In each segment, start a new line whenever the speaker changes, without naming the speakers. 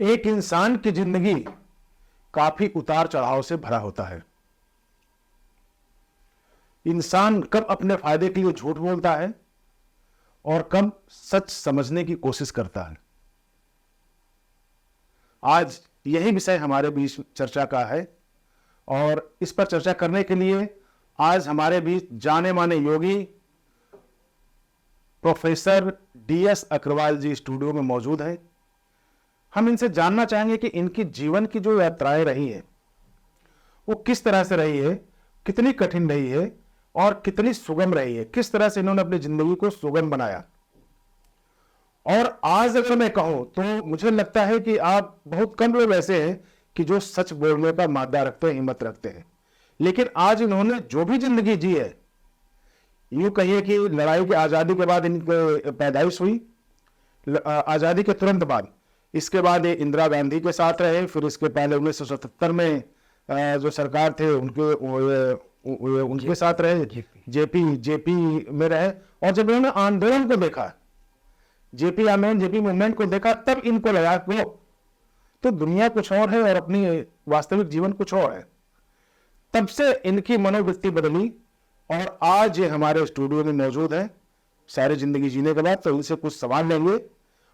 एक इंसान की जिंदगी काफी उतार चढ़ाव से भरा होता है। इंसान कब अपने फायदे के लिए झूठ बोलता है और कब सच समझने की कोशिश करता है। आज यही विषय हमारे बीच चर्चा का है और इस पर चर्चा करने के लिए आज हमारे बीच जाने माने योगी प्रोफेसर DS अग्रवाल जी स्टूडियो में मौजूद हैं। हम इनसे जानना चाहेंगे कि इनकी जीवन की जो यात्राएं रही है वो किस तरह से रही है, कितनी कठिन रही है और कितनी सुगम रही है, किस तरह से इन्होंने अपनी जिंदगी को सुगम बनाया। और आज अगर मैं कहूं तो मुझे लगता है कि आप बहुत कम लोग ऐसे हैं कि जो सच बोलने का मादा रखते हैं, हिम्मत रखते हैं। लेकिन आज इन्होंने जो भी जिंदगी जी है, यूं कहिए कि लड़ाई की आजादी के बाद इनकी पैदाइश हुई, आजादी के तुरंत बाद, इसके बाद ये इंदिरा गांधी के साथ रहे, फिर इसके पहले 1977 में जो सरकार थे उनके साथ रहे, जेपी में रहे। और जब इन्होंने आंदोलन को देखा, जेपी मूवमेंट को देखा, तब इनको लगा कि तो दुनिया कुछ और है और अपनी वास्तविक जीवन कुछ और है। तब से इनकी मनोवृत्ति बदली और आज ये हमारे स्टूडियो में मौजूद है। सारी जिंदगी जीने के बाद तो इनसे कुछ सवाल लेंगे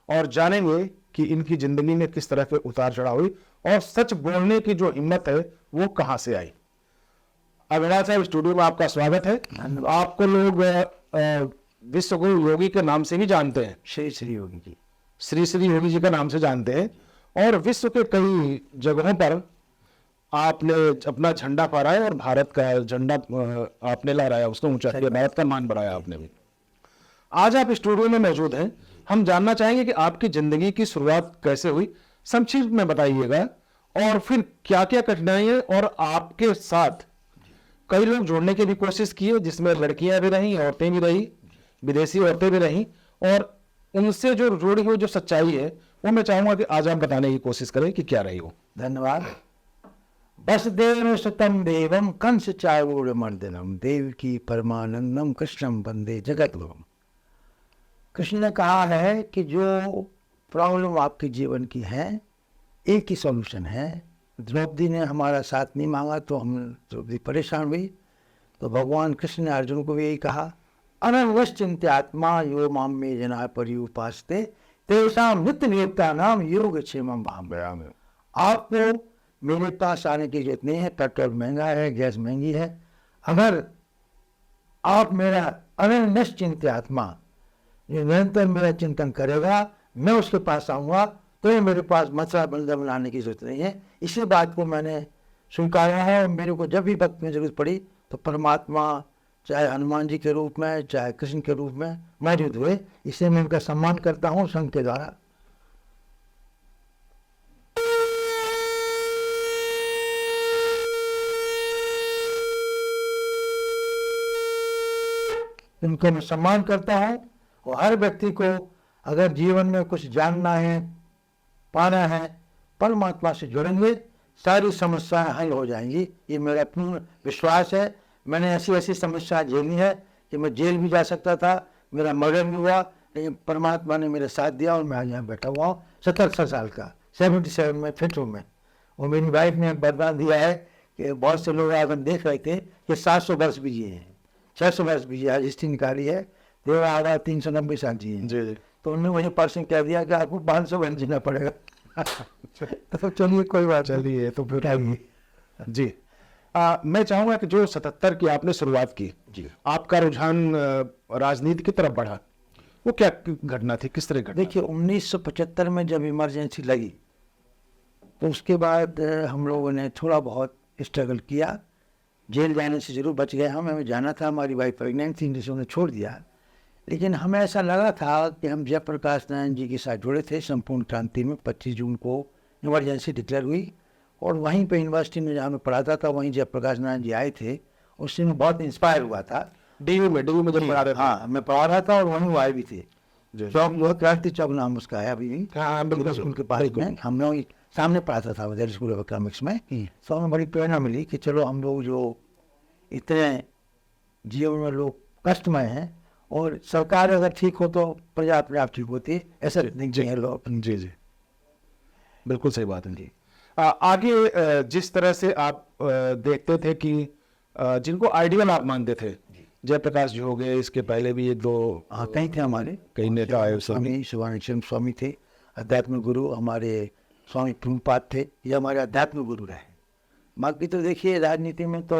और जानेंगे कि इनकी जिंदगी में किस तरह के उतार चढ़ाव हुई और सच बोलने की जो हिम्मत है वो कहां से आई। अग्रवाल साहब, स्टूडियो में आपका स्वागत है। आपको लोग विश्व गुरु योगी के नाम से भी जानते हैं,
श्री श्री योगी जी,
श्री योगी जी के नाम से जानते हैं। और विश्व के कई जगहों पर आपने अपना झंडा फहराया और भारत का झंडा आपने लहराया, उसको ऊंचा किया, भारत का मान बढ़ाया आपने भी। आज आप स्टूडियो में मौजूद हैं। हम जानना चाहेंगे कि आपकी जिंदगी की शुरुआत कैसे हुई, संक्षिप्त में बताइएगा, और फिर क्या क्या कठिनाइयां और आपके साथ कई लोग जोड़ने की भी कोशिश की है, जिसमें लड़कियां भी रही, औरतें भी रही, विदेशी औरतें भी रही, और उनसे जो जुड़ी हुई जो सच्चाई है वो मैं चाहूंगा कि आज आप बताने की कोशिश करें कि क्या रही हो।
धन्यवाद। वसुदेव सुतम देवम कंस चारूर मर्दनम देवकी परमानंदम कृष्णम वंदे जगतगुरुम। कृष्ण ने कहा है कि जो प्रॉब्लम आपके जीवन की है एक ही सॉल्यूशन है। द्रौपदी ने हमारा साथ नहीं मांगा तो हम द्रौपदी परेशान हुई, तो भगवान कृष्ण ने अर्जुन को भी यही कहा, अनन्वश्चिन्त्यात्मा यो माम मे जना पर्युपास्ते तेषां नित्य नियुक्ता नाम योग क्षेमम भावयामि। आपको मेरे पास आने की जरूरत नहीं है। पेट्रोल महंगा है, गैस महंगी है। अगर आप मेरा अनन्वश्चिन्त्यात्मा जो निरंतर मेरा चिंतन करेगा, मैं उसके पास आऊँगा, तो ये मेरे पास मसला बंदा बनाने की जरूरत नहीं है। इसी बात को मैंने स्वीकारा है और मेरे को जब भी वक्त में जरूरत पड़ी तो परमात्मा, चाहे हनुमान जी के रूप में चाहे कृष्ण के रूप में मौजूद हुए। इसलिए मैं उनका सम्मान करता हूँ संघ के द्वारा। उनका मैं सम्मान करता हूँ। और हर व्यक्ति को अगर जीवन में कुछ जानना है, पाना है, परमात्मा से जुड़ेंगे, सारी समस्याएं हल हो जाएंगी। ये मेरा पूर्ण विश्वास है। मैंने ऐसी ऐसी समस्या झेली है कि मैं जेल भी जा सकता था, मेरा मर्डर भी हुआ, लेकिन परमात्मा ने मेरा साथ दिया और मैं आज यहाँ बैठा हुआ हूँ 77 साल का, 77 में फिट हूँ मैं। और मेरी वाइफ ने बरदान दिया है कि बहुत से लोग आकर देख रहे थे कि 700 वर्ष भी जिए हैं, 600 वर्ष भी जिए। आज हिस्ट्री निकाली है, देवा आधा 390 साल जिए हैं। तो उन्होंने मुझे परसों कह दिया कि आपको 500 वर्ष जीना पड़ेगा। तो चलिए कोई बात,
चलिए तो फिर जी। मैं चाहूंगा कि जो 77 की आपने शुरुआत की
जी,
आपका रुझान राजनीति की तरफ बढ़ा, वो क्या घटना थी, किस तरह घटना?
देखिए 1975 में जब इमरजेंसी लगी तो उसके बाद हम लोगों ने थोड़ा बहुत स्ट्रगल किया। जेल जाने से जरूर बच गए हम, हमें जाना था, हमारी वाइफ प्रेगनेंट थी जिसे उन्हें छोड़ दिया। लेकिन हमें ऐसा लगा था कि हम जयप्रकाश नारायण जी के साथ जुड़े थे। संपूर्ण क्रांति में 25 जून को इमरजेंसी डिक्लेयर हुई और वहीं पे यूनिवर्सिटी में जहाँ मैं पढ़ाता था वहीं जयप्रकाश नारायण जी आए थे। उससे मैं बहुत इंस्पायर हुआ था।
डीयू में जब पढ़ा रहे थे?
हाँ, मैं पढ़ा रहा था और वहीं वो आए भी थे। चौक जो है क्रांति चौक नाम उसका है अभी भी, स्कूल के पास में। हम लोग सामने पढ़ाता था दिल्ली स्कूल ऑफ इकोनॉमिक्स में। तो हमें बड़ी प्रेरणा मिली कि चलो हम लोग जो इतने जीवन में लोग कष्ट में हैं और सरकार अगर ठीक हो तो प्रजा अपने आप ठीक होती है, ऐसा नहीं है लोग।
जी जी। बिल्कुल सही बात है जी। आगे जिस तरह से आप देखते थे कि जिनको आइडियल आप मानते थे, जयप्रकाश जी हो गए, इसके पहले भी एक दो
कई थे हमारे,
कई नेता आए उस समय।
स्वामी शिवानंद स्वामी थे, अध्यात्म गुरु हमारे स्वामी प्रभुपाद थे, ये हमारे अध्यात्म गुरु रहे। बाकी तो देखिए राजनीति में तो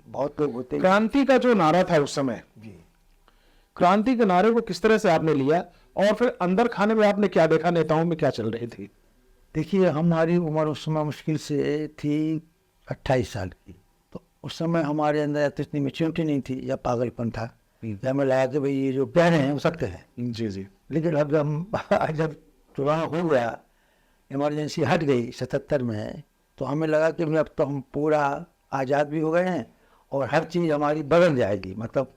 बहुत लोग होते हैं।
क्रांति का जो नारा था उस समय,
जी,
क्रांति के नारे को किस तरह से आपने लिया, और फिर अंदर खाने में आपने क्या देखा, नेताओं में क्या चल रही थी?
देखिए हमारी उम्र उस समय मुश्किल से थी 28 साल की, तो उस समय हमारे अंदर तो इतनी मेच्योरिटी नहीं थी, या पागलपन था, या हमें लगा कि भाई ये जो कह रहे हैं हो सकते हैं।
जी जी।
लेकिन अब जब चुनाव हो गया, इमरजेंसी हट गई 77 में, तो हमें लगा कि अब तो हम पूरा आज़ाद भी हो गए हैं और हर चीज़ हमारी बदल जाएगी, मतलब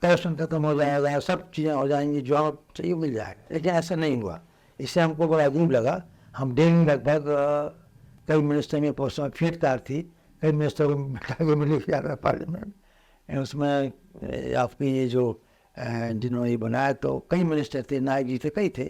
करप्शन खत्म हो जाएगा, सब चीज़ें हो जाएंगी, जो हम चाहिए मिल जाएगा। लेकिन ऐसा नहीं हुआ, इससे हमको बड़ा अजीब लगा। हम डेली लगभग कई मिनिस्टर में पोस्टों में फीटकार थी, कई मिनिस्टर को मिला के मिली पार्लियामेंट, उसमें आपकी ये जो जिन्होंने ये बनाया, तो कई मिनिस्टर थे, नायक जी थे, कई थे,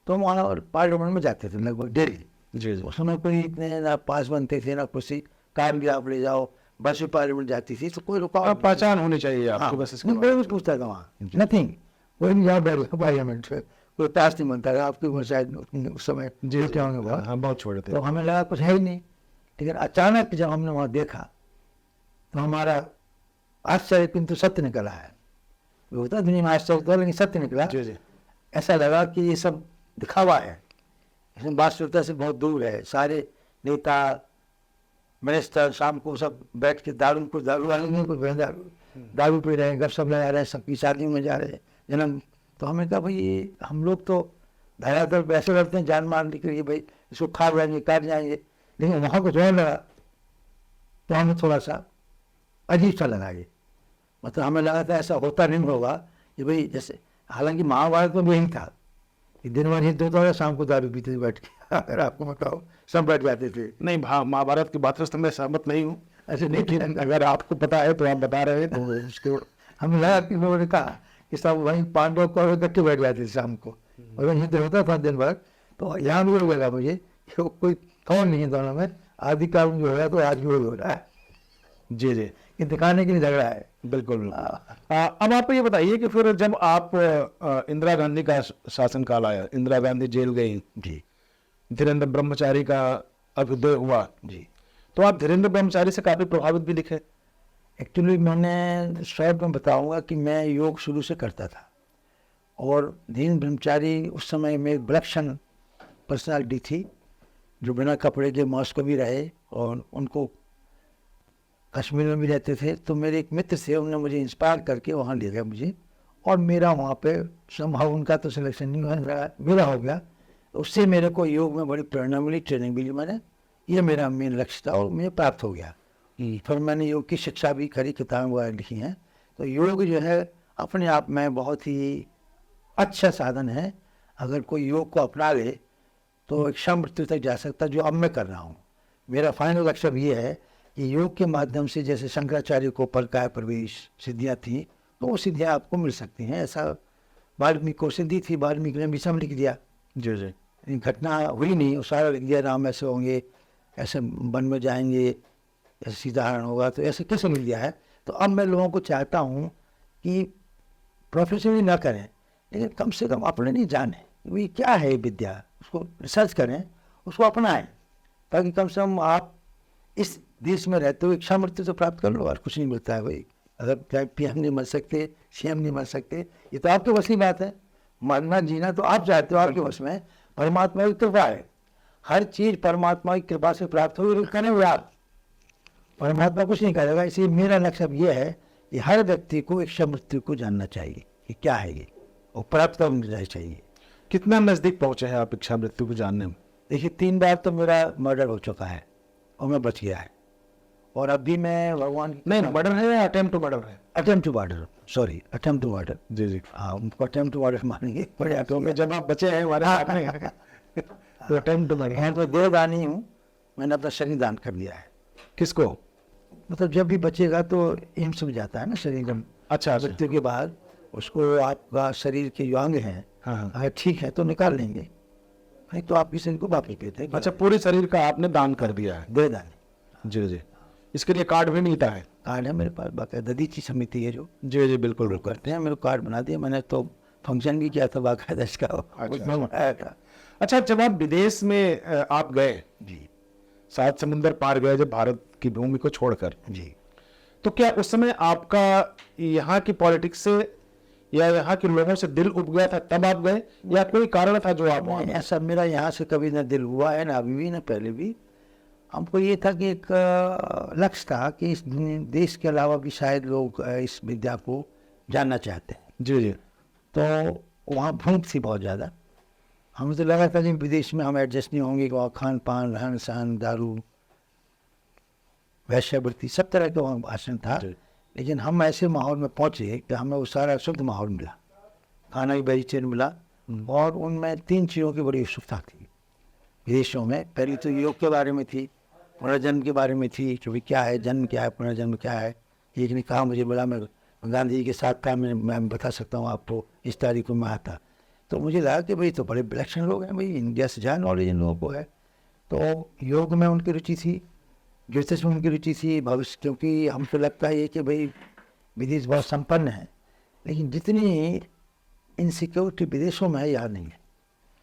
तो हम वहाँ पार्लियामेंट में जाते थे लगभग डेली।
जी जी।
उस समय कोई इतने ना पास बनते थे ना कुछ, कार भी आप ले जाओ, बस भी पार्लियामेंट जाती थी, तो कोई रुकावट
पहचान होनी चाहिए आपको, बस इसके
मैं कुछ पूछता था वहाँ, नथिंग, कोई नहीं जाओ बैठ पार्लियामेंट से, कोई पास नहीं बनता था आपके वो शायद उस समय
जी
क्या होंगे बहुत।
हाँ, बहुत छोटे थे।
तो हमें लगा कुछ है ही नहीं, लेकिन अचानक जब हमने वहाँ देखा तो हमारा आश्चर्य किंतु सत्य निकला है। वो होता है दुनिया में आश्चर्य तो, लेकिन सत्य निकला।
जी जी।
ऐसा लगा कि ये सब दिखावा है, इसमें वास्तविकता से बहुत दूर है। सारे नेता मिनिस्टर शाम को सब बैठ के दारू दारू पी रहे हैं, गपशप लगा रहे हैं, सबकी शादियों में जा रहे हैं, जन्म। तो हमें कहा भाई ये हम लोग तो धराधर वैसे करते हैं जान मारने के लिए, भाई इसको खा जाएंगे, काट जाएंगे, लेकिन वहाँ को जोड़ लगा तो हमें थोड़ा सा अजीब सा लगा ये। मतलब हमें लगा था ऐसा होता नहीं होगा कि भाई जैसे, हालांकि महाभारत में भी यही था कि दिन भर हिंदू तो शाम को दारू पीते बैठ के, अगर आपको बताओ सब बैठ जाते थे।
नहीं, महाभारत की बात से मैं सहमत नहीं हूँ,
ऐसे नहीं थे।
अगर आपको पता है तो आप बता रहे हैं।
तो उसके हमें लगा कि लोगों ने कहा कि सब वहीं पांडव को इकट्ठे बैठ जाते थे शाम को, और वहीं युद्ध होता था दिन भर। तो यहाँ भी लगा मुझे कि कोई कौन नहीं है दोनों में, आदि काल जो है तो आज भी हो रहा है।
जी जी,
ये दिखाने के लिए झगड़ा है।
बिल्कुल बिल्कुल। अब आप ये बताइए कि फिर जब आप इंदिरा गांधी का शासनकाल आया, इंदिरा गांधी जेल गई
जी
धीरेन्द्र ब्रह्मचारी का अभ्युदय हुआ
जी।
तो आप धीरेन्द्र ब्रह्मचारी से काफी प्रभावित भी दिखे।
एक्चुअली मैंने शायद मैं बताऊंगा कि मैं योग शुरू से करता था, और धीरेन्द्र ब्रह्मचारी उस समय में विलक्षण पर्सनालिटी थी, जो बिना कपड़े के मॉस्को भी रहे और उनको कश्मीर में भी रहते थे। तो मेरे एक मित्र थे, उन्होंने मुझे इंस्पायर करके वहाँ ले गया मुझे, और मेरा वहाँ पे संभव, उनका तो सिलेक्शन नहीं हुआ, मेरा हो गया। उससे मेरे को योग में बड़ी प्रेरणा मिली, ट्रेनिंग मिली मैंने, ये मेरा मेन लक्ष्य था और मुझे प्राप्त हो गया। फिर मैंने योग की शिक्षा भी करी, किताबें वगैरह लिखी हैं। तो योग जो है अपने आप में बहुत ही अच्छा साधन है। अगर कोई योग को अपना ले तो एक क्षण मृत्यु तक जा सकता, जो अब मैं कर रहा हूँ। मेरा फाइनल लक्ष्य ये है कि योग के माध्यम से, जैसे शंकराचार्य को परकाय प्रवेश सिद्धियाँ थी, तो वो सिद्धियाँ आपको मिल सकती हैं। ऐसा वाल्मीकि को सिद्धि थी, वाल्मीकि ने विषम लिख दिया,
जी जी।
घटना हुई नहीं, वो सारा लिख दिया, राम ऐसे होंगे, ऐसे वन में जाएंगे, ऐसे सीधारण होगा, तो ऐसे कैसे मिल दिया है। तो अब मैं लोगों को चाहता हूँ कि प्रोफेशनली ना करें, लेकिन कम से कम अपने नहीं जाने ये क्या है विद्या, उसको रिसर्च करें, उसको अपनाएं, ताकि कम से कम आप इस देश में रहते हुए इच्छा मृत्यु तो प्राप्त कर लो। और कुछ नहीं मिलता है भाई, अगर चाहे PM नहीं मिल सकते, CM नहीं मिल सकते, ये तो आपके बस की बात है। मरना जीना तो आप चाहते हो, आपके बस में, परमात्मा की कृपा है, हर चीज़ परमात्मा की कृपा से प्राप्त होगी, करेंगे आप, परमात्मा कुछ नहीं करेगा। इसलिए मेरा लक्ष्य अब ये है कि हर व्यक्ति को इच्छा मृत्यु को जानना चाहिए कि क्या है ये, और प्राप्त करना चाहिए।
कितना नजदीक पहुंचे हैं आप इच्छा मृत्यु को जानने में?
देखिए 3 बार तो मेरा मर्डर हो चुका है और मैं बच गया है, और अभी मैं भगवान
नहीं, मर्डर है या अटेम्प्ट टू मर्डर है?
Attempt to murder, sorry attempt to murder.
जी जी।
हाँ, उनको अटेम्प्ट टू मर्डर मानेंगे बड़े
तो मैं जब आप बचे हैं हमारे हाथ में तो अटेम्प्ट टू मर्डर।
मैं तो देवदानी हूँ, मैंने अपना शरीर दान कर दिया है।
किसको?
मतलब जब भी बचेगा तो एम्स में जाता है ना शरीर, जब
अच्छा,
मृत्यु के बाद उसको आपका शरीर के जो अंग हैं,
हाँ हाँ।
अगर ठीक है तो निकाल लेंगे, नहीं तो आप किसी को बाकी कहते हैं।
अच्छा, पूरे शरीर का आपने दान कर दिया है।
दे दान
जी जी, इसके लिए कार्ड भी मिलता है?
कार्ड है मेरे पास, बाकायदा ददीची समिति है जो
जी जी, बिल्कुल बिल्कुल।
करते हैं, मेरे को कार्ड बना दिया मैंने, तो फंक्शन भी किया था बाकायदा इसका, उसमें बनाया था।
अच्छा, जब आप विदेश में आप गए,
जी
7 समुंदर पार गए जब भारत की भूमि को छोड़कर,
जी।
तो क्या उस समय आपका यहाँ की पॉलिटिक्स से या यहाँ के लोगों से दिल उब गया था तब आप गए, या कोई कारण था जो आप वहाँ?
ऐसा मेरा यहाँ से कभी ना दिल हुआ है, ना अभी भी ना पहले भी। हमको ये था कि एक लक्ष्य था कि इस देश के अलावा भी शायद लोग इस विद्या को जानना चाहते हैं।
जी जी,
तो वहाँ भूख थी बहुत ज़्यादा। हमें तो लगा था कि विदेश में हम एडजस्ट नहीं होंगे, वहाँ खान पान, रहन सहन, दारू, वैश्यावृत्ति, सब तरह का वहाँ भाषण था।
जी।
लेकिन हम ऐसे माहौल में पहुँचे कि हमें वो सारा शुद्ध माहौल मिला, खाना भी वेजिटेरियन मिला, और उनमें 3 चीज़ों की बड़ी उत्सुकता थी विदेशों में। पहली तो योग के बारे में थी, पुनर्जन्म के बारे में थी, कि भाई क्या है जन्म, क्या है पुनर्जन्म, क्या है। एक ने कहा मुझे, बोला मैं गांधी जी के साथ था, मैं बता सकता हूँ आपको, इस तारीख को मैं आता। तो मुझे लगा कि भाई तो बड़े विलक्षण लोग हैं, भाई इंडिया से जहाँ नॉलेज इन लोगों को है। तो योग में उनकी रुचि थी, ज्योतिष में उनकी रुचि थी, भविष्य, क्योंकि हमको लगता है कि भाई विदेश बहुत संपन्न है, लेकिन जितनी इनसिक्योरिटी विदेशों में है यहाँ नहीं है।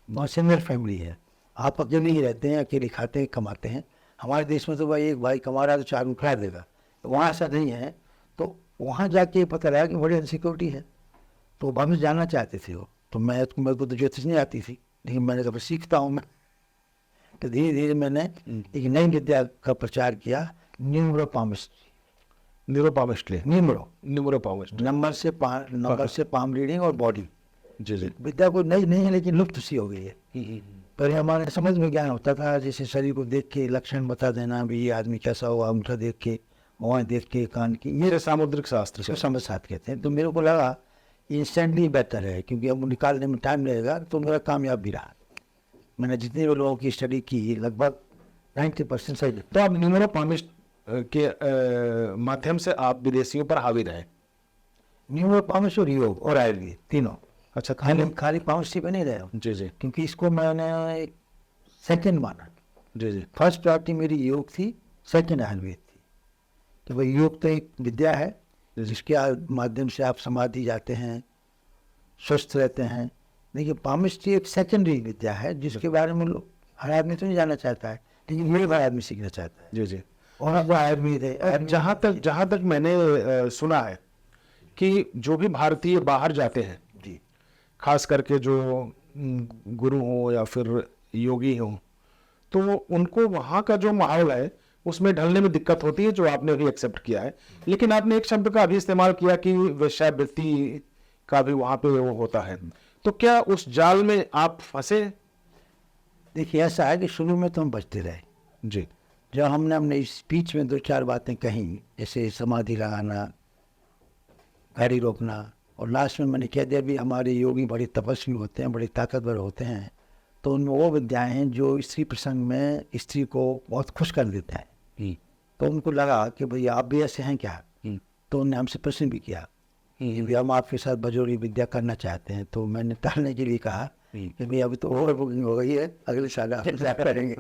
बहुत सिंगल फैमिली है, आप अकेले ही रहते हैं, अकेले खाते हैं, कमाते हैं। हमारे देश में तो भाई एक भाई कमा रहा है तो 4 उठा देगा, तो वहाँ ऐसा नहीं है। तो वहाँ जाके पता लगा कि बड़ी इनसिक्योरिटी है। तो भविष्य जानना चाहते थे वो। तो मेरे को तो ज्योतिष नहीं आती थी, लेकिन मैंने कहा सीखता हूँ मैं। तो धीरे धीरे मैंने एक नई विद्या का प्रचार किया, न्यूमरोपामिस्ट्री।
न्यूरोपामिस्ट्री, न्यूरोपामिस्ट्री,
नंबर से पाम रीडिंग और बॉडी।
जी जी,
विद्या कोई नई नहीं है, लेकिन लुप्त सी हो गई है। पहले हमारे समझ में ज्ञान होता था, जैसे शरीर को देख के लक्षण बता देना, भी ये आदमी कैसा हुआ, अंगूठा देख के, मुँह देख के, कान की,
ये सामुद्रिक शास्त्र से
समझ साथ कहते हैं। तो मेरे को लगा इंस्टेंटली बेहतर है, क्योंकि अब निकालने में टाइम लगेगा। तो मेरा कामयाब भी रहा। मैंने जितने भी लोगों की स्टडी की, लगभग 90% सही।
तो आप न्यूरोपामिस्ट के माध्यम से आप विदेशियों पर हावी रहे?
न्यूरोपामिस्ट और योग और आयुर्वेद तीनों।
अच्छा,
खाली पामिस्ट्री पे नहीं रहे हूँ,
जी जी,
क्योंकि इसको मैंने एक सेकंड माना।
जी जी,
फर्स्ट प्रायोरिटी मेरी योग थी, सेकंड आयुर्वेद थी। तो भाई योग तो एक विद्या है जिसके माध्यम से आप समाधि जाते हैं, स्वस्थ रहते हैं। देखिए पामिस्ट्री एक सेकेंडरी विद्या है जिसके बारे में लोग, हर आदमी तो नहीं जानना चाहता है, लेकिन मेरे हर आदमी सीखना चाहता है।
जी जी।
और अब आयुर्वेद है।
जहाँ तक मैंने सुना है कि जो भी भारतीय बाहर जाते हैं,
जी
खास करके जो गुरु हो या फिर योगी हो, तो उनको वहाँ का जो माहौल है उसमें ढलने में दिक्कत होती है, जो आपने भी एक्सेप्ट किया है। लेकिन आपने एक शब्द का अभी इस्तेमाल किया कि वेश्यावृत्ति का भी वहाँ पे वो होता है। तो क्या उस जाल में आप फंसे?
देखिए ऐसा है कि शुरू में तो हम बचते रहे।
जी,
जब हमने अपने स्पीच में 2-4 बातें कही, जैसे समाधि लगाना, गाड़ी रोकना, और लास्ट में मैंने कह दिया भी हमारे योगी बड़े तपस्वी होते हैं, बड़े ताकतवर होते हैं, तो उनमें वो विद्याएं हैं जो स्त्री प्रसंग में स्त्री को बहुत खुश कर देते हैं। तो उनको लगा कि भाई आप भी ऐसे हैं क्या। तो उन्होंने हमसे प्रश्न भी किया कि भी हम आपके साथ बजोरी विद्या करना चाहते हैं। तो मैंने टालने के लिए कहा कि भाई अभी तो ओवर बुकिंग हो गई है, अगले साल आप करेंगे।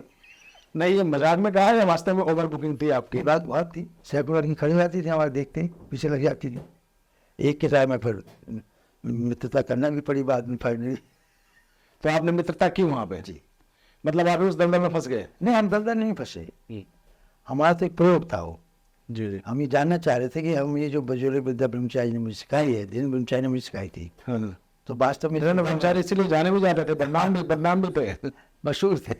नहीं, ये मजाक में कहा है या वास्तव में ओवर बुकिंग थी आपकी?
बात बहुत थी, सैकड़ों लड़की खड़ी जाती थी, हमारे देखते ही पीछे लग जाती थी। एक के साथ में फिर मित्रता करना भी पड़ी बाद में फाइनली।
तो आपने मित्रता की वहाँ पे? जी, मतलब आप उस दलदल में फंस गए?
नहीं, हम दलदल नहीं फंसे, हमारा तो एक प्रयोग था वो।
जी जी,
हम ये जानना चाह रहे थे कि हम ये जो बजोरी विद्या ब्रह्मचारी ने मुझे सिखाई है, दिन ब्रह्मचारी ने मुझे सिखाई थी,
हाँ।
तो वास्तव में
ब्रह्मचारी इसलिए जाने भी जाते थे, बदनाम भी थे,
मशहूर थे।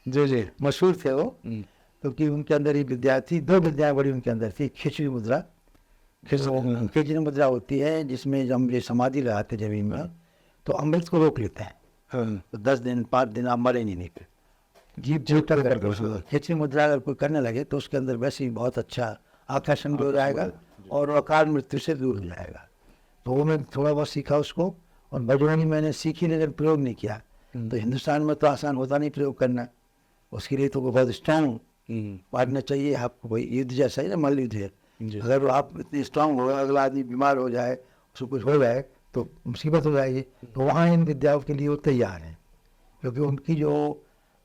जी जी,
मशहूर थे वो, क्योंकि उनके अंदर ही विद्या थी। 2 विद्याएं बड़ी उनके अंदर थी, खिचड़ी मुद्रा। खिचड़ी मुद्रा होती है जिसमें जब हम ये समाधि लगाते जमीन में, तो अमृत को रोक लेते हैं। तो 10 दिन 5 दिन आप मरे नहीं फिर जीप जीवता कर। खिचड़ी मुद्रा अगर कोई करने लगे तो उसके अंदर वैसे ही बहुत अच्छा आकर्षण भी हो जाएगा और अकाल मृत्यु से दूर हो जाएगा। तो वो मैं थोड़ा बहुत सीखा उसको, और बजरंगी मैंने सीखी लेकिन प्रयोग नहीं किया। तो हिंदुस्तान में तो आसान होता नहीं प्रयोग करना, उसके लिए तो बहुत स्ट्रांग पार्टनर चाहिए आपको। कोई युद्ध जैसा ही ना, मल्ल युद्ध है। अगर आप इतने स्ट्रांग हो, अगला आदमी बीमार हो जाए, उसको कुछ हो जाए तो मुसीबत हो जाएगी। तो वहाँ इन विद्याओं के लिए वो तैयार हैं। क्योंकि उनकी जो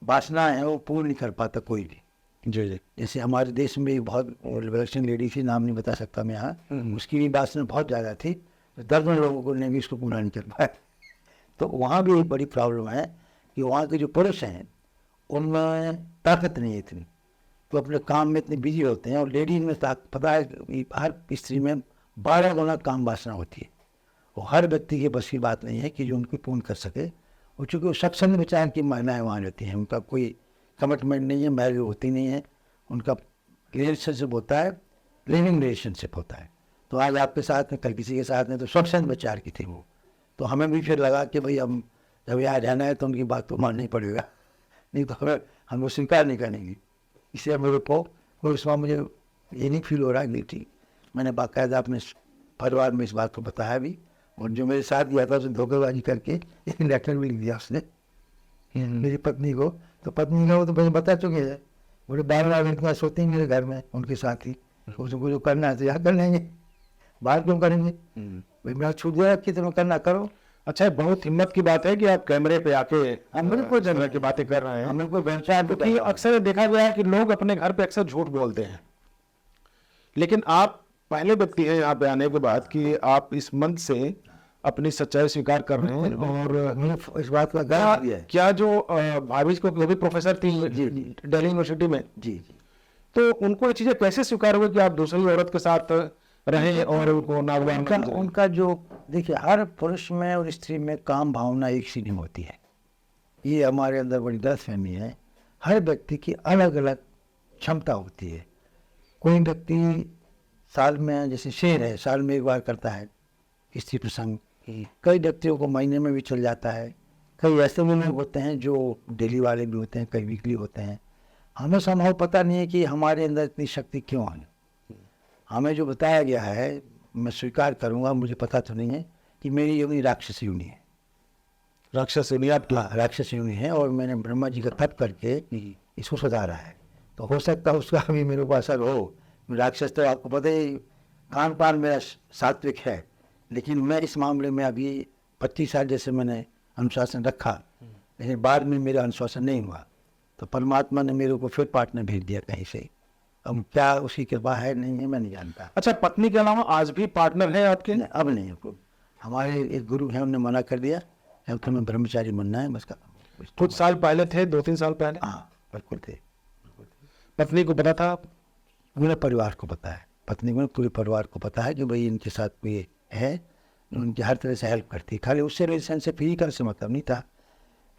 वासना है वो पूर्ण नहीं कर पाता कोई भी।
जी जी।
जैसे हमारे देश में एक बहुत विलक्षण लेडी थी, नाम नहीं बता सकता मैं यहाँ, उसकी भी वासना बहुत ज़्यादा थी, तो दर्जन लोगों को ने भी उसको पूरा नहीं कर पाया। तो वहाँ भी एक बड़ी प्रॉब्लम है कि वहाँ के जो पुरुष हैं उनमें ताकत नहीं है इतनी, तो अपने काम में इतने बिजी होते हैं। और लेडीज में पता है कि हर स्त्री में 12 गुना काम वासना होती है, वो हर व्यक्ति के बस की बात नहीं है कि जो उनको पूर्ण कर सके। और चूँकि वो सक्षम विचार की महिलाएं वहाँ रहती हैं, उनका कोई कमिटमेंट नहीं है, मैरिज होती नहीं है, उनका रिलेशनशिप होता है, लिविंग रिलेशनशिप होता है। तो आज आपके साथ में, कल किसी के साथ में, तो सक्षम विचार की थी वो। तो हमें भी फिर लगा कि भाई हम जब यहाँ रहना है तो उनकी बात तो माननी पड़ेगा, नहीं तो हम वो स्वीकार नहीं करेंगे। इसलिए मेरे को कोई उसमें मुझे ये नहीं फील हो रहा है ठीक। मैंने बाकायदा अपने परिवार में इस बात को बताया भी, और जो मेरे साथ गया था उसे धोखेबाजी करके एक लेटर भी लिख दिया उसने मेरी पत्नी को। तो पत्नी का वो तो मुझे बता चुके हैं, बोले 12 लड़कियाँ सोती हैं मेरे घर में उनके साथ ही, उसको जो करना है तो यहाँ कर लेंगे, बाहर क्यों करेंगे, भाई मेरा छूट गया कि तुम्हें करना करो।
अच्छा, बहुत हिम्मत की बात है कि आप कैमरे पे आके
हम बिल्कुल
तरह की बातें कर रहे हैं।
हमें कोई व्यवसाय
क्योंकि अक्सर देखा गया है कि लोग अपने घर पे अक्सर झूठ बोलते हैं, लेकिन आप पहले व्यक्ति हैं यहाँ पे आने के बाद कि आप इस मंच से अपनी सच्चाई स्वीकार कर रहे हैं। और
मुझे इस बात का गर्व भी है।
क्या जो भाभी को वो भी प्रोफेसर थी
जी।
दिल्ली यूनिवर्सिटी में,
जी जी।
तो उनको ये चीजें कैसे स्वीकार हुई कि आप दूसरी औरत के साथ रहें और उनको नागवान
उनका जो देखिए, हर पुरुष में और स्त्री में काम भावना एक सी नहीं होती है, ये हमारे अंदर बड़ी गलतफहमी है। हर व्यक्ति की अलग अलग क्षमता होती है। कोई व्यक्ति साल में, जैसे शेर है, साल में एक बार करता है स्त्री प्रसंग, कई व्यक्तियों को महीने में भी चल जाता है, कई ऐसे भी लोग होते हैं जो डेली वाले भी होते हैं, कई वीकली होते हैं। हमें संभव पता नहीं है कि हमारे अंदर इतनी शक्ति क्यों है। हमें जो बताया गया है, मैं स्वीकार करूंगा, मुझे पता तो नहीं है कि मेरी योनि राक्षस योनि है।
राक्षस योनि आपकी?
हाँ, राक्षस योनि है, और मैंने ब्रह्मा जी का तप करके इसको सुधारा है। तो हो सकता है उसका भी मेरे को असर हो। राक्षस तो आपको पता ही, खान पान मेरा सात्विक है, लेकिन मैं इस मामले में अभी 25 साल जैसे मैंने अनुशासन रखा, लेकिन बाद में मेरा अनुशासन नहीं हुआ, तो परमात्मा ने मेरे को फिर पार्टनर भेज दिया कहीं से। अब क्या उसकी कृपा है नहीं है मैं नहीं जानता।
अच्छा, पत्नी के अलावा आज भी पार्टनर है आपके?
नहीं, अब नहीं है। हमारे एक गुरु हैं, उन्होंने मना कर दिया, अब तो मैं ब्रह्मचारी बनना है बस का।
कुछ साल पहले थे, 2-3 साल पहले?
हाँ बिल्कुल थे।
पत्नी को पता था?
पूरे परिवार को पता है, पत्नी को पूरे परिवार को पता है कि भाई इनके साथ कोई है, उनकी हर तरह से हेल्प करती। खाली उससे रिलेशनशिप फिजिकल से मतलब नहीं था,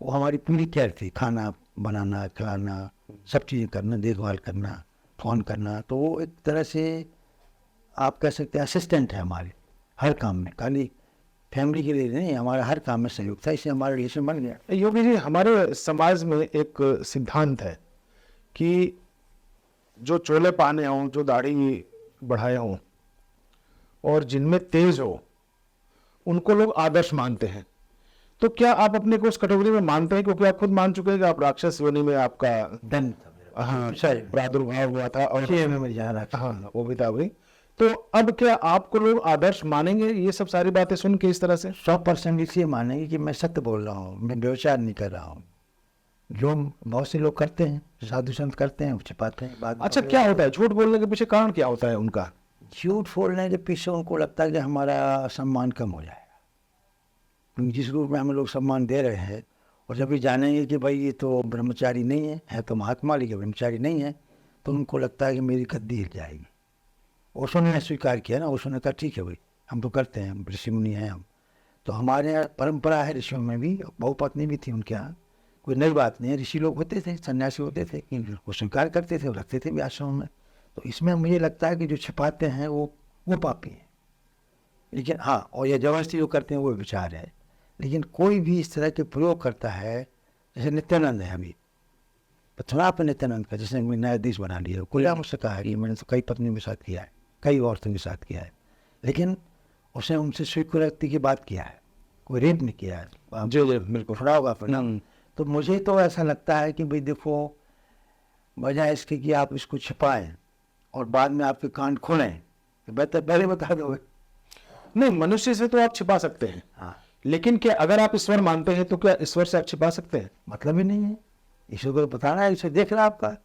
वो हमारी पूरी केयर थी, खाना बनाना, खिलाना, सब चीज़ें करना, देखभाल करना, फ़ोन करना। तो वो एक तरह से आप कह सकते हैं असिस्टेंट है हमारे हर काम में, खाली फैमिली के लिए नहीं, हमारा हर काम में सहयोग था, इससे हमारा रिलेशन बन गया।
योगी जी, हमारे समाज में एक सिद्धांत है कि जो चोले पाने हों, जो दाढ़ी बढ़ाए हों और जिनमें तेज हो, उनको लोग आदर्श मानते हैं। तो क्या आप अपने को उस कैटेगरी में मानते हैं? क्योंकि आप खुद मान चुके हैं कि आप राक्षस योनि में आपका प्रादुर्भाव हुआ था, और हाँ वो भी था भाई। तो अब क्या आपको लोग आदर्श मानेंगे ये सब सारी बातें सुन के इस तरह से?
100% इसलिए मानेंगे कि मैं सत्य बोल रहा हूँ, मैं व्यवचार नहीं कर रहा हूँ। जो बहुत से लोग करते हैं, साधु संत करते हैं, वो छिपाते हैं बाद में।
अच्छा, क्या होता है झूठ बोलने के पीछे? कारण क्या होता है उनका?
झूठ बोलने के पीछे उनको लगता है कि हमारा सम्मान कम हो जाएगा, क्योंकि जिस रूप में हम लोग सम्मान दे रहे हैं, और जब भी जानेंगे कि भाई ये तो ब्रह्मचारी नहीं है तो महात्मा, लेकिन ब्रह्मचारी नहीं है, तो उनको लगता है कि मेरी गद्दी हिल जाएगी। ओशो ने स्वीकार किया ना, ओशो ने कहा ठीक है भाई, हम तो करते हैं, हम ऋषि मुनि हैं हम। तो हमारे यहाँ परंपरा है, ऋषियों में भी बहुपत्नी भी थी उनके यहाँ, कोई नई बात नहीं है। ऋषि लोग होते थे, सन्यासी होते थे, वो स्वीकार करते थे, वो रखते थे भी आश्रम में। तो इसमें मुझे लगता है कि जो छिपाते हैं वो पापी हैं। लेकिन हाँ, और ये जबरदस्ती जो करते हैं वो विचार है। लेकिन कोई भी इस तरह के प्रयोग करता है, जैसे नित्यानंद है, अभी थोड़ा पे नित्यानंद का, जैसे नया देश बना लिया, कोई मुझसे कहा है कि मैंने तो कई पत्नियों के साथ किया है, कई औरतों के साथ किया है, लेकिन उसने उनसे स्वीकृति की बात किया है, कोई रेप नहीं किया है।
जी जी बिल्कुल,
थोड़ा होगा फिर। तो मुझे तो ऐसा लगता है कि भाई देखो, बजाय इसके कि आप इसको छिपाएं और बाद में आपके कान खुलें, तो बेहतर पहले बता दो।
नहीं, मनुष्य से तो आप छिपा सकते हैं,
हाँ,
लेकिन क्या अगर आप ईश्वर मानते हैं तो क्या ईश्वर से आप छिपा सकते हैं?
मतलब ही नहीं है। ईश्वर को तो बताना है, ईश्वर देख रहा है आपका।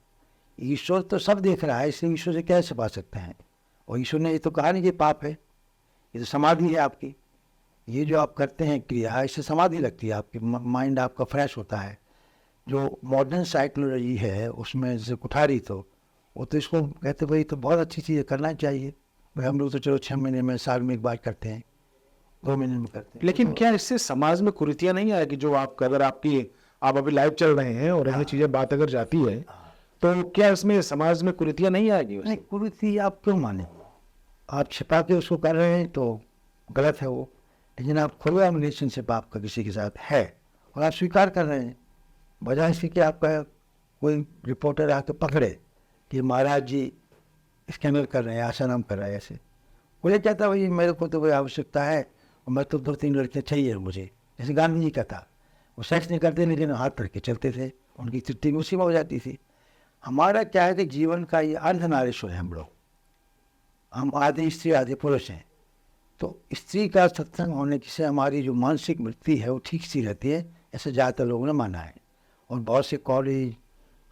ईश्वर तो सब देख रहा है, इसलिए ईश्वर से क्या छिपा सकते हैं? और ईश्वर ने ये तो कहा नहीं कि पाप है, ये तो समाधि है आपकी। ये जो आप करते हैं क्रिया, इससे समाधि लगती है आपकी, माइंड आपका फ्रेश होता है। जो मॉडर्न साइकोलॉजी है उसमें जैसे कुठारी, तो वो तो इसको कहते भाई तो बहुत अच्छी चीज़ है, करना चाहिए भाई। हम लोग तो चलो 6 महीने में, साल में एक बार करते हैं, 2 महीने में करते हैं।
लेकिन क्या इससे समाज में कुरीतियां नहीं आएगी? जो आप अगर आप अभी लाइव चल रहे हैं और ऐसी चीजें बात अगर जाती है तो क्या इसमें समाज में कुरीतियां नहीं आएगी?
नहीं, कुरीति आप क्यों माने? आप छिपा के उसको कर रहे हैं तो गलत है वो। लेकिन आप खुला रिलेशनशिप आपका किसी के साथ है और आप स्वीकार कर रहे हैं, बजाय इसके कि आपका कोई रिपोर्टर आके पकड़े कि महाराज जी स्कैनर कर रहे हैं, आसाराम कर रहे हैं, ऐसे बोले कहता भाई मेरे को तो कोई आवश्यकता है और मैं तो 2-3 लड़कियाँ चाहिए मुझे। जैसे गांधी जी का था, वो सेक्स नहीं करते लेकिन हाथ करके चलते थे, उनकी चिट्ठी भी उसी में हो जाती थी। हमारा क्या है कि जीवन का ये अर्धनारीश्वर है हम लोग, हम आधे स्त्री आधे पुरुष हैं। तो स्त्री का सत्संग होने से हमारी जो मानसिक वृत्ति है वो ठीक सी रहती है, ऐसे ज़्यादातर लोगों ने माना है। और बहुत से कॉलेज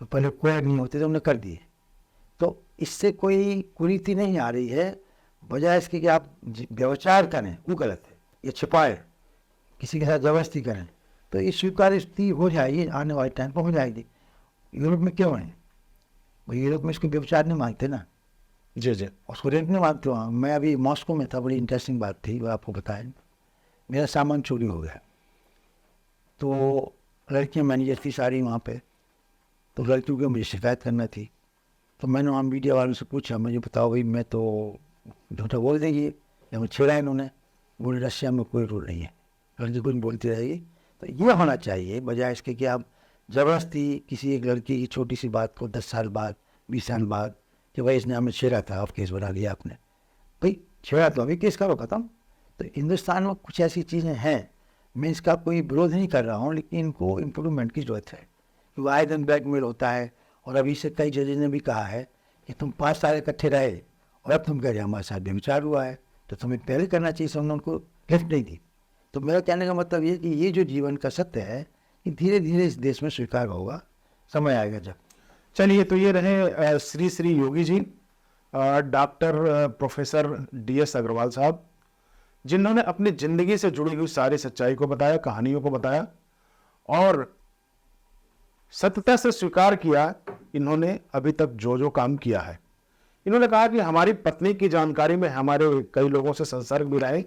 तो पहले क्वेयर नहीं होते थे, उन्होंने कर दिए। तो इससे कोई कुरीति नहीं आ रही है, बजाय इसके कि आप व्यवचार करें वो गलत है, ये छिपाए किसी के साथ जबरदस्ती करें तो ये स्वीकार स्त्री हो जाएगी, आने वाले टाइम पर हो जाएगी। यूरोप में क्यों है भाई? यूरोप में इसको व्यवचार नहीं मानते ना,
जी जी।
उसको रेंट नहीं मानते वहाँ। मैं अभी मॉस्को में था, बड़ी इंटरेस्टिंग बात थी वो आपको बताएं। मेरा सामान चोरी हो गया, तो लड़कियाँ मैनेजर थी सारी वहाँ पे, तो लड़कियों की मुझे शिकायत करना थी। तो मैंने वहाँ मीडिया वालों से पूछा, मुझे बताओ भाई, मैं तो झूठा बोल देगी या मुझे छेड़ा इन्होंने? बोले रशिया में कोई रूल नहीं है, लड़की कुछ बोलती रहेगी। तो ये होना चाहिए, बजाय इसके कि आप ज़बरदस्ती किसी एक लड़की की छोटी सी बात को 10 साल बाद 20 साल बाद कि भाई इसने हमें छेड़ा था, आप केस बना लिया आपने। भाई छेड़ा तो अभी केस करो ख़त्म। तो हिंदुस्तान में कुछ ऐसी चीज़ें हैं, मैं इसका कोई विरोध नहीं कर रहा हूँ, लेकिन इनको इम्प्रूवमेंट की ज़रूरत है। क्योंकि आए दिन ब्लैकमेल होता है, और अभी से कई जजेज ने भी कहा है कि तुम 5 साल इकट्ठे रहे और अब तुम कह रहे हमारे साथ व्यभिचार हुआ है, तो तुम्हें पहले करना चाहिए। हमने उनको लिफ्ट नहीं दी। तो मेरा कहने का मतलब ये कि ये जो जीवन का सत्य है कि धीरे धीरे इस देश में स्वीकार होगा, समय आएगा जब।
चलिए, तो ये रहे Shri Shri Yogi ji, doctor professor DS Agarwal साहब, जिन्होंने अपनी जिंदगी से जुड़ी हुई सारी सच्चाई को बताया, कहानियों को बताया और सत्यता से स्वीकार किया इन्होंने अभी तक जो जो काम किया है। इन्होंने कहा कि हमारी पत्नी की जानकारी में हमारे कई लोगों से संसर्ग भी रहे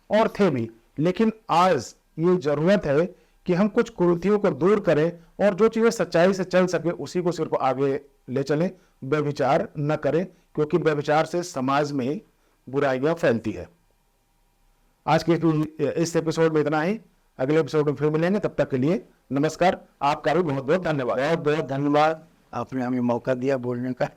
और थे भी, लेकिन आज ये जरूरत है कि हम कुछ कुरीतियों को दूर करें और जो चीजें सच्चाई से चल सके उसी को सिर्फ आगे ले चलें, व्यभिचार न करें, क्योंकि व्यभिचार से समाज में बुराइयां फैलती है। आज के इस एपिसोड में इतना ही, अगले एपिसोड में फिर मिलेंगे, तब तक के लिए नमस्कार। आपका भी बहुत बहुत धन्यवाद।
बहुत बहुत धन्यवाद, आपने हमें मौका दिया बोलने का।